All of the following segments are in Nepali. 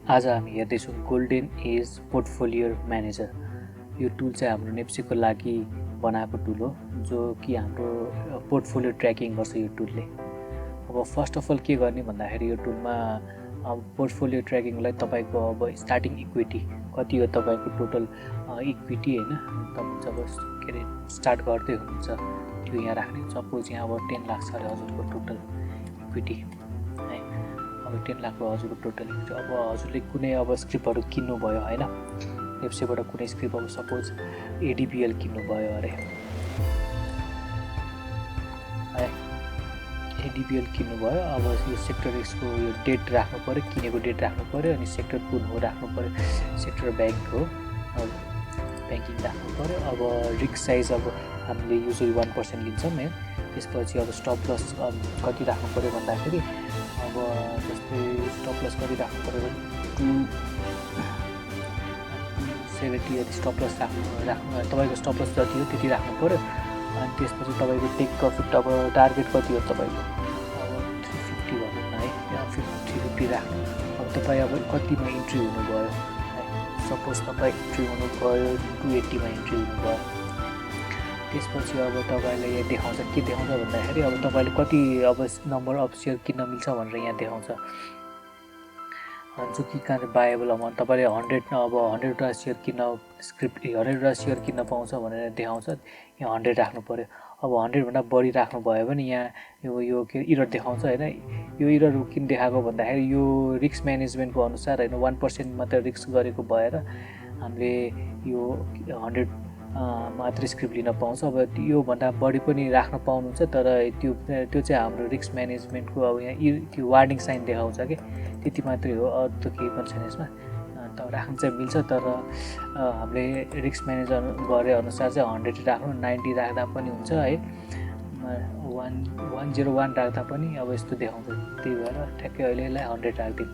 आज हामी हेर्दैछौँ गोल्डन एज पोर्टफोलियो म्यानेजर। यो टुल चाहिँ हाम्रो नेप्सीको लागि बनाएको टुल हो, जो कि हाम्रो पोर्टफोलियो ट्र्याकिङ गर्छ यो टुलले। अब फर्स्ट अफ अल के गर्ने भन्दाखेरि यो टुलमा अब पोर्टफोलियो ट्र्याकिङलाई तपाईँको अब स्टार्टिङ इक्विटी कति हो, तपाईँको टोटल इक्विटी होइन, तपाईँ जब के अरे स्टार्ट गर्दै हुनुहुन्छ त्यो यहाँ राख्ने। सपोज यहाँ अब 10 लाख छ अरे हजुरको टोटल इक्विटी है। अब 10 लाख भयो हजुरको टोटल इक्विटी। अब हजुरले कुनै अब स्क्रिप्टहरू किन्नुभयो होइन, नेप्सीबाट कुनै स्क्रिप्ट अब सपोज एडिपिएल किन्नुभयो अरे है, एडिपिएल किन्नुभयो। अब यो सेक्टर यसको यो डेट राख्नु पऱ्यो, किनेको डेट राख्नु पऱ्यो, अनि सेक्टर कुन हो राख्नु पऱ्यो, सेक्टर ब्याङ्क हो, अब ब्याङ्किङ राख्नु पऱ्यो। अब रिस्क साइज अब हामीले युजली 1% लिन्छौँ है। त्यसपछि अब स्टप लस कति राख्नु पऱ्यो भन्दाखेरि अब जस्तै स्टप लस कति राख्नु पऱ्यो भने 270 यदि स्टप लस राख्नु तपाईँको स्टप लस जति हो त्यति राख्नु पऱ्यो। अनि त्यसपछि तपाईँको टेक प्रफिट अब टार्गेट कति हो तपाईँको, अब 350 भनौँ न है, 350 राख्नु। अब तपाईँ अब कतिमा इन्ट्री हुनुभयो है, सपोज तपाईँ इन्ट्री हुनुभयो 280मा इन्ट्री हुनुभयो। त्यसपछि अब तपाईँलाई यहाँ देखाउँछ, के देखाउँछ भन्दाखेरि अब तपाईँले कति अब नम्बर अफ सेयर किन्न मिल्छ भनेर यहाँ देखाउँछ, जो कि कहाँ बाएबल अमाउन्ट। तपाईँले 100वटा सेयर किन्न स्क्रिप्ट 100वटा सेयर किन्न पाउँछ भनेर देखाउँछ, यहाँ 100 राख्नु पऱ्यो। अब 100भन्दा बढी राख्नुभयो भने यहाँ यो के इरर देखाउँछ होइन। यो इरर किन देखाएको भन्दाखेरि यो रिस्क म्यानेजमेन्टको अनुसार होइन, 1% मात्र रिस्क गरेको भएर हामीले यो 100 मात्रै स्क्रिप्ट लिन पाउँछ। अब योभन्दा बढी पनि राख्न पाउनुहुन्छ, तर त्यो चाहिँ हाम्रो रिस्क म्यानेजमेन्टको अब यहाँ त्यो वार्निङ साइन देखाउँछ कि त्यति मात्रै हो, अरू त केही पनि छैन यसमा। त राख्नु चाहिँ मिल्छ, तर हामीले रिस्क म्यानेजर गरे अनुसार चाहिँ 100 राख्नु, 90 राख्दा पनि हुन्छ है, 101 राख्दा पनि अब यस्तो देखाउँछ। त्यही भएर ठ्याक्कै अहिलेलाई 100 राखिदिउँ।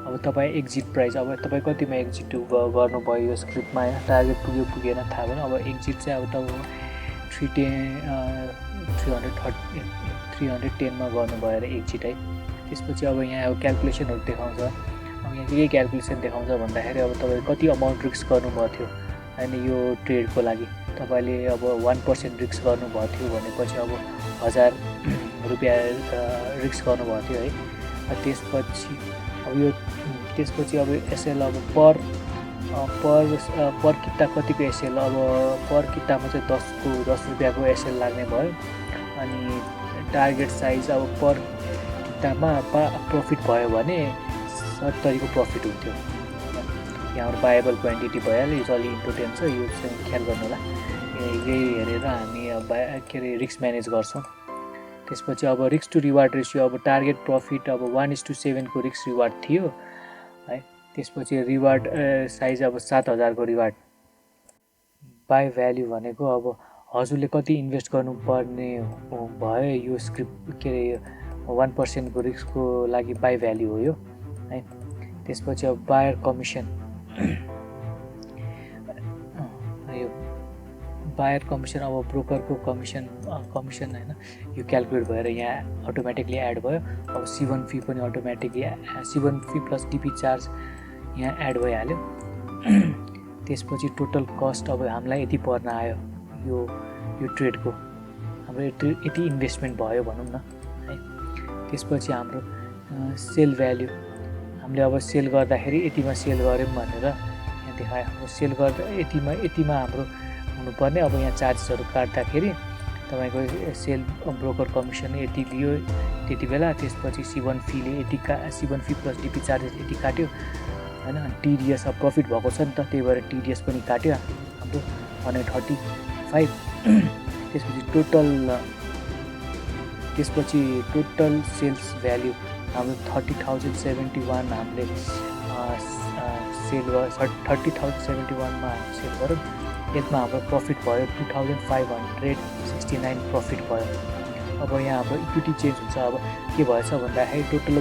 अब तपाईँ एक्जिट प्राइस अब तपाईँ कतिमा एक्जिट गर्नुभयो यो स्क्रिप्टमा होइन, टार्गेट पुग्यो पुगेन थाहा भएन। अब एक्जिट चाहिँ अब तपाईँको 310मा गर्नुभयो अरे एक्जिट है। त्यसपछि अब यहाँ अब क्यालकुलेसनहरू देखाउँछ। अब यहाँ के क्यालकुलेसन देखाउँछ भन्दाखेरि अब तपाईँ कति अमाउन्ट रिस्क गर्नुभएको थियो होइन यो ट्रेडको लागि। तपाईँले अब 1% रिस्क गर्नुभएको थियो भनेपछि अब 1000 रुपियाँ रिस्क गर्नुभएको थियो है। त्यसपछि अब एसएल अब पर किता कतिको एसएल, अब पर कितामा चाहिँ 10 रुपियाँको एसएल लाग्ने भयो। अनि टार्गेट साइज अब पर कितामा प्रफिट भयो भने 70को प्रफिट हुन्थ्यो। यहाँ बाएबल क्वान्टिटी भइहाल्यो, यो चाहिँ अलिक इम्पोर्टेन्ट छ, यो चाहिँ ख्याल गर्नु होला। यही हेरेर हामी के अरे रिस्क म्यानेज गर्छौँ। त्यसपछि अब रिस्क टु रिवार्ड रेसियो अब टार्गेट प्रफिट अब 1:7 को रिस्क रिवार्ड थियो है। त्यसपछि रिवार्ड साइज अब 7000 को रिवार्ड। बाई भ्याल्यु भनेको अब हजुरले कति इन्भेस्ट गर्नुपर्ने भयो यो स्क्रिप्ट के अरे 1% को रिस्कको लागि बाई भ्याल्यु हो यो है। त्यसपछि अब बायर कमिसन, यो बायर कमिसन अब ब्रोकरको कमिसन होइन, यो क्यालकुलेट भएर यहाँ अटोमेटिकली एड भयो। अब C1 फी पनि automatically C1 fee plus DP charge यहाँ एड भइहाल्यो। त्यसपछि टोटल कस्ट अब हामीलाई यति पर्न आयो यो ट्रेडको, हाम्रो यति इन्भेस्टमेन्ट भयो भनौँ न है। त्यसपछि हाम्रो सेल भ्याल्यु, हामीले अब सेल गर्दाखेरि यतिमा सेल गऱ्यौँ भनेर यहाँ देखायो। अब सेल गर्दा यतिमा हाम्रो हुनुपर्ने, अब यहाँ चार्जेसहरू काट्दाखेरि तपाईँको सेल ब्रोकर कमिसन यति लियो त्यति बेला। त्यसपछि C1 फीले C1 fee plus DP charges यति काट्यो होइन। टिडिएस अब प्रफिट भएको छ नि त, त्यही भएर टिडिएस पनि काट्यो हाम्रो 135। त्यसपछि टोटल सेल्स भ्याल्यु हाम्रो 30,071 हामीले सेल गर्यो, 30,071मा सेल गऱ्यौँ। यसमा हाम्रो प्रफिट भयो 2569 प्रफिट भयो। अब यहाँ हाम्रो इक्विटी चेन्ज हुन्छ। अब के भएछ भन्दाखेरि टोटल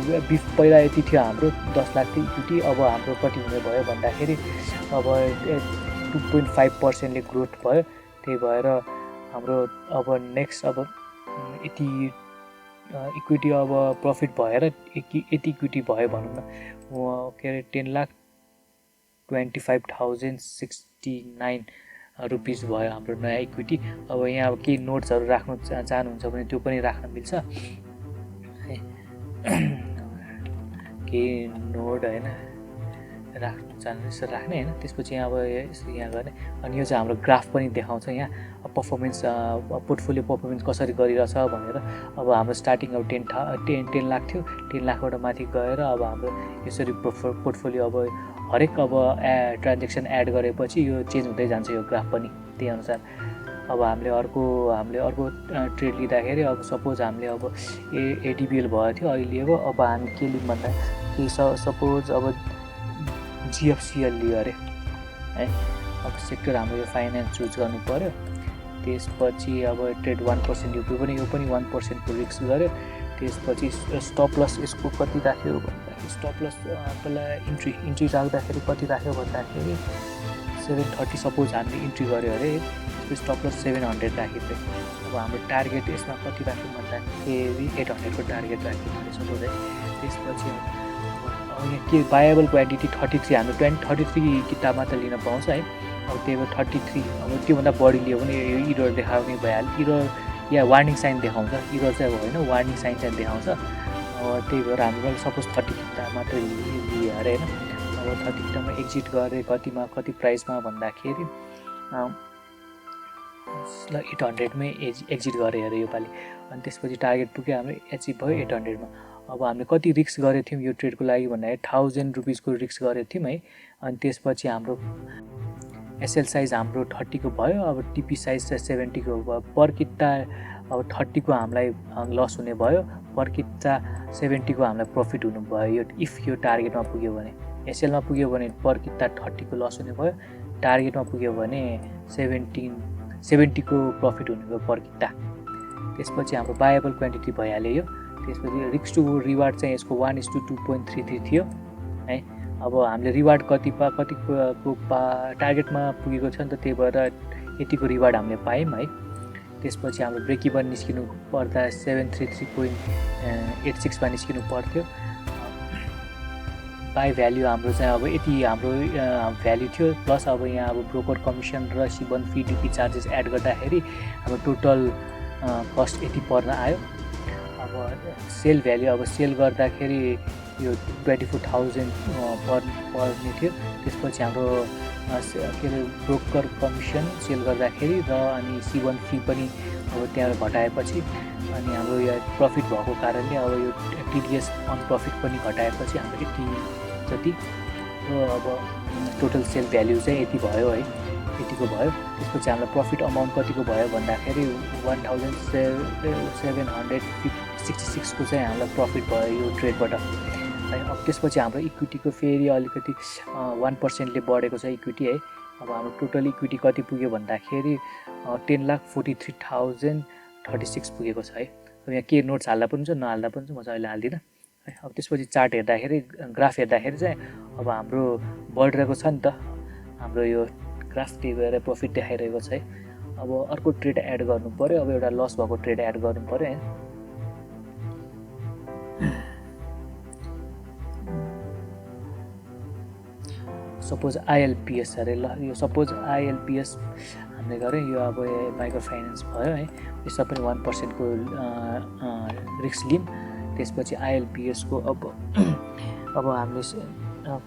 पहिला यति थियो हाम्रो 10 लाख थियो इक्विटी, अब हाम्रो कति हुने भयो भन्दाखेरि अब 2.5%ले ग्रोथ भयो। त्यही भएर हाम्रो अब नेक्स्ट अब यति इक्विटी अब प्रफिट भएर यति इक्विटी भयो भनौँ न, के अरे 10,25,069 रुपिस भयो हाम्रो नयाँ इक्विटी। अब यहाँ अब केही नोट्सहरू राख्नु चाहनुहुन्छ भने त्यो पनि राख्न मिल्छ, केही नोट होइन राख्नु चाहनुहुन्छ राख्ने होइन। त्यसपछि अब यहाँ गर्ने, अनि यो चाहिँ हाम्रो ग्राफ पनि देखाउँछ यहाँ पर्फर्मेन्स, पोर्टफोलियो पर्फर्मेन्स कसरी गरिरहेछ भनेर। अब हाम्रो स्टार्टिङ अब 10 लाख थियो, 10 लाखबाट माथि गएर अब हाम्रो यसरी पोर्टफोलियो अब हरेक अब ट्रान्जेक्सन एड गरेपछि यो चेन्ज हुँदै जान्छ यो ग्राफ पनि त्यही अनुसार। अब हामीले अर्को ट्रेड लिँदाखेरि अब सपोज हामीले अब एडिबिएल भएको थियो अहिले, अब हामी के लिउँ भन्दा कि सपोज अब जिएफसिएल लियो अरे है। अब सेक्टर हाम्रो यो फाइनेन्स चुज गर्नु पऱ्यो। त्यसपछि अब ट्रेड 1% युपी पनि, यो पनि 1%को रिस्क गऱ्यो। त्यसपछि स्टप लस यसको कति राख्यो भन्दाखेरि स्टप लस पहिला इन्ट्री राख्दाखेरि कति राख्यो भन्दाखेरि 730 सपोज हामीले इन्ट्री गऱ्यो अरे, त्यसपछि स्टप लस 700 राख्यो। अब हाम्रो टार्गेट यसमा कति राख्यो भन्दाखेरि 800 को टार्गेट राख्यो भने सपोज है। त्यसपछि यहाँ के बायबल क्वान्टिटी 33 हाम्रो 33 किताब मात्र लिन पाउँछ है। अब त्यही भएर 33, अब त्योभन्दा बढी लियो भने यो इरर देखाउने भइहाल्यो, इरर या वार्निङ साइन देखाउँछ, इरर चाहिँ होइन वार्निङ साइन चाहिँ देखाउँछ। अब त्यही भएर हामीले सपोज 30 किताब मात्र लियो अरे होइन। अब 30 किताबमा एक्जिट गरेँ कतिमा, कति प्राइसमा भन्दाखेरि 800मै एक्जिट गरेँ अरे योपालि। अनि त्यसपछि टार्गेट पुग्यो हाम्रो, एचिभ भयो 800मा। अब हामीले कति रिस्क गरेको थियौँ यो ट्रेडको लागि भन्दाखेरि 1000 रुपिसको रिस्क गरेको थियौँ है। अनि त्यसपछि हाम्रो एसएल साइज हाम्रो 30 को भयो, अब टिपी साइज चाहिँ 70 को भयो। पर किता अब 30 को हामीलाई लस हुने भयो, पर किता 70 को हामीलाई प्रफिट हुनु भयो। यो इफ यो टार्गेटमा पुग्यो भने, एसएलमा पुग्यो भने पर किता 30 को लस हुने भयो, टार्गेटमा पुग्यो भने 70 को प्रफिट हुने भयो पर किता। त्यसपछि हाम्रो बायबल क्वान्टिटी भइहाल्यो यो। त्यसपछि रिस्क टु रिवार्ड चाहिँ यसको 1:2.33 थियो है। अब हामीले रिवार्ड कतिको टार्गेटमा पुगेको छ नि त, त्यही भएर यतिको रिवार्ड हामीले पायौँ है। त्यसपछि हाम्रो ब्रेक इभन निस्किनु पर्दा 733.86मा निस्किनु पर्थ्यो। बाई भ्याल्यु हाम्रो चाहिँ अब यति हाम्रो भ्याल्यु थियो, प्लस अब यहाँ अब ब्रोकर कमिसन र सिबन फी डिपी चार्जेस एड गर्दाखेरि हाम्रो टोटल कस्ट यति पर्न आयो। अब सेल भ्याल्यु अब सेल गर्दाखेरि यो 24,000 पर्ने थियो। त्यसपछि हाम्रो के अरे ब्रोकर कमिसन सेल गर्दाखेरि र अनि C1 फी पनि अब त्यहाँ घटाएपछि अनि हाम्रो यो प्रफिट भएको कारणले अब यो टिडिएस अन प्रफिट पनि घटाएपछि हाम्रो यति जति अब टोटल सेल भ्याल्यु चाहिँ यति भयो है, यतिको भयो। त्यसपछि हामीलाई प्रफिट अमाउन्ट कतिको भयो भन्दाखेरि 1766 को चाहिँ हामीलाई प्रफिट भयो यो ट्रेडबाट है। अब त्यसपछि हाम्रो इक्विटीको फेरि अलिकति 1%ले बढेको छ इक्विटी है। अब हाम्रो टोटल इक्विटी कति पुग्यो भन्दाखेरि 10,43,036 पुगेको छ है। अब यहाँ के नोट्स हाल्दा पनि हुन्छ नहाल्दा पनि हुन्छ, म चाहिँ अहिले हाल्दिनँ है। अब त्यसपछि चार्ट हेर्दाखेरि ग्राफ हेर्दाखेरि चाहिँ अब हाम्रो बढिरहेको छ नि त हाम्रो यो ग्राफ, त्यही भएर प्रफिट देखाइरहेको छ है। अब अर्को ट्रेड एड गर्नु पऱ्यो, अब एउटा लस भएको ट्रेड एड गर्नु पऱ्यो है। सपोज आइएलपिएस अरे ल, यो सपोज आइएलपिएस हामीले गऱ्यौँ, यो अब माइक्रो फाइनेन्स भयो है। यसमा पनि 1% को रिस्क लियौँ। त्यसपछि आइएलपिएसको अब हामीले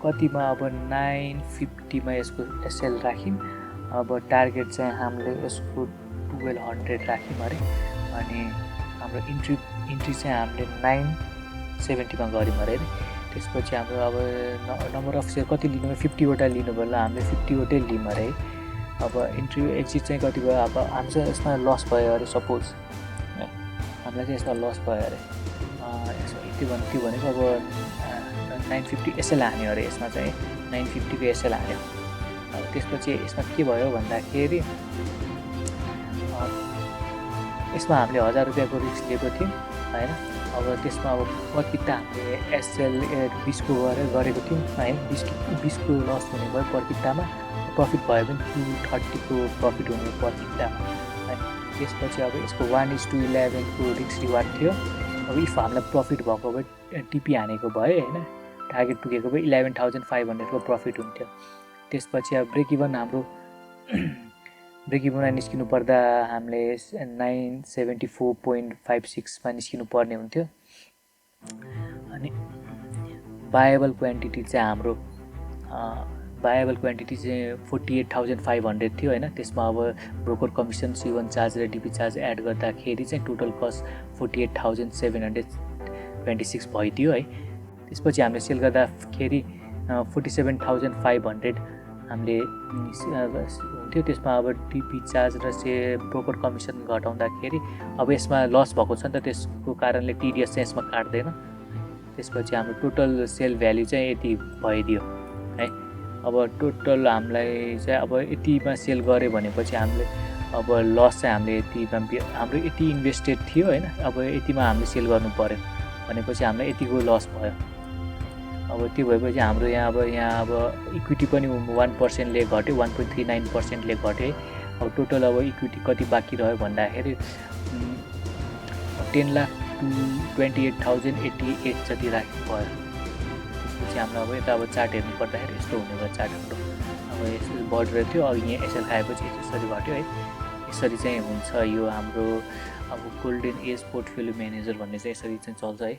कतिमा अब 950मा यसको एसएल राख्यौँ। अब टार्गेट चाहिँ हामीले यसको 1200 राख्यौँ अरे। अनि हाम्रो इन्ट्री चाहिँ हामीले 970मा गऱ्यौँ अरे। त्यसपछि हाम्रो अब नम्बर अफ सेयर कति लिनु, 50वटा लिनु भयो, हामीले 50वटै लियौँ अरे। अब इन्ट्री एक्जिट चाहिँ कति भयो, अब हाम्रो चाहिँ यसमा लस भयो अरे सपोज है, हामीलाई चाहिँ यसमा लस भयो अरे। त्यो भनेको अब 950 एसएल हान्यो अरे, यसमा चाहिँ 950 को एसएल हान्यो। अब त्यसपछि यसमा के भयो भन्दाखेरि यसमा हामीले 1000 रुपियाँको रिस्क लिएको थियौँ होइन। अब त्यसमा अब प्रकिता हामीले एसएल 20 को गरेको थियौँ होइन। 20 को लस हुने भयो पर कितामा, प्रफिट भयो भने 230 को प्रफिट हुने पर कितामा है। त्यसपछि अब यसको 1:11 को रिस्क रिवार्ड थियो अब इफ हामीलाई प्रफिट भएको भए टिपी हानेको भए होइन, टार्गेट पुगेको भए 11,500 को प्रफिट हुन्थ्यो। त्यसपछि अब ब्रेक इभन हाम्रो ब्रेक इभनमा निस्किनु पर्दा हामीले 974.56 निस्किनु पर्ने हुन्थ्यो। अनि बायबल क्वान्टिटी चाहिँ हाम्रो बायबल क्वान्टिटी चाहिँ 48,500 थियो होइन। त्यसमा अब ब्रोकर कमिसन, C1 चार्ज र डिपी चार्ज एड गर्दाखेरि चाहिँ टोटल कस्ट 48,726 भइदियो है। त्यसपछि हामीले सेल गर्दाखेरि 47,500 हामीले हुन्थ्यो। त्यसमा अब डिपी चार्ज र ब्रोकर कमिसन घटाउँदाखेरि अब यसमा लस भएको छ नि त, त्यसको कारणले टिडिएस चाहिँ यसमा काट्दैन। त्यसपछि हाम्रो टोटल सेल भ्याल्यु चाहिँ यति भइदियो है। अब टोटल हामीलाई चाहिँ अब यतिमा सेल गऱ्यो भनेपछि हामीले अब लस चाहिँ हामीले यतिमा हाम्रो यति इन्भेस्टेड थियो होइन, अब यतिमा हामीले सेल गर्नु पऱ्यो भनेपछि हामीलाई यतिको लस भयो। अब त्यो भएपछि हाम्रो यहाँ अब इक्विटी पनि 1%ले घट्यो, 1.39%ले घट्यो है। अब टोटल अब इक्विटी कति बाँकी रह्यो भन्दाखेरि 10,28,088 जति राख्नु भयो। त्यसपछि हाम्रो अब यता अब चार्ट हेर्नु पर्दाखेरि यस्तो हुने भयो चार्ट हाम्रो। अब यसरी बढेर थियो, अब यहाँ एसएल खाएपछि यसरी घट्यो है। यसरी चाहिँ हुन्छ यो हाम्रो अब गोल्डन एज पोर्टफोलियो म्यानेजर भन्ने चाहिँ यसरी चाहिँ चल्छ है।